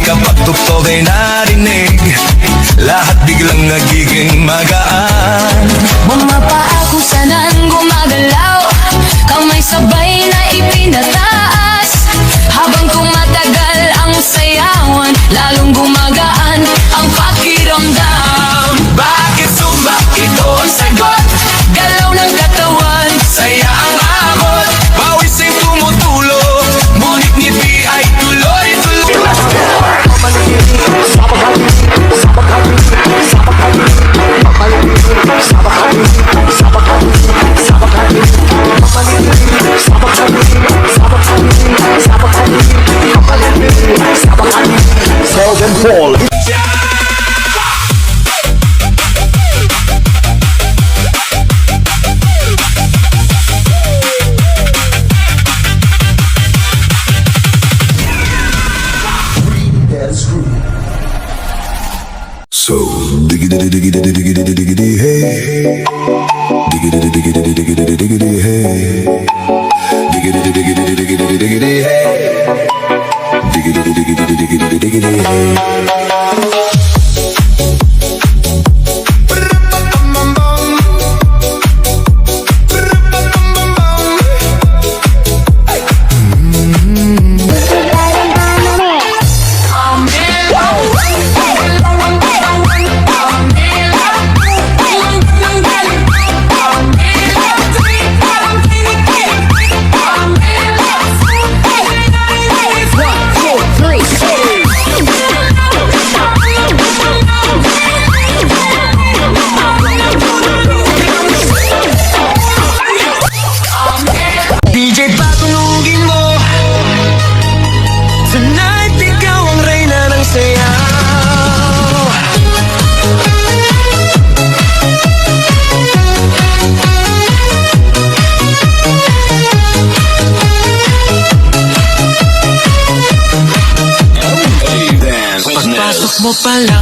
kapag tuktok ay narinig, lahat biglang nagiging magaan. Bumapaa kung saan gumagalaw, kamay sabay na ipinataas. Habang tumatagal ang sayawan, lalong gumagaan ang pakiramdam. Bakit sumba? Ito ang sagot. Galaw ng katawan, Saya ang abot, pawis ay tumutulo, ngunit ngiti ay tuloy-tuloy. So diggity diggity diggity diggity hey, diggity diggity diggity diggity hey, diggity diggity diggity diggity hey, diggity diggity diggity diggity hey. DJ, patulugin mo. Tonight, ikaw ang reyna ng sayaw. Pagpasok mo pa lang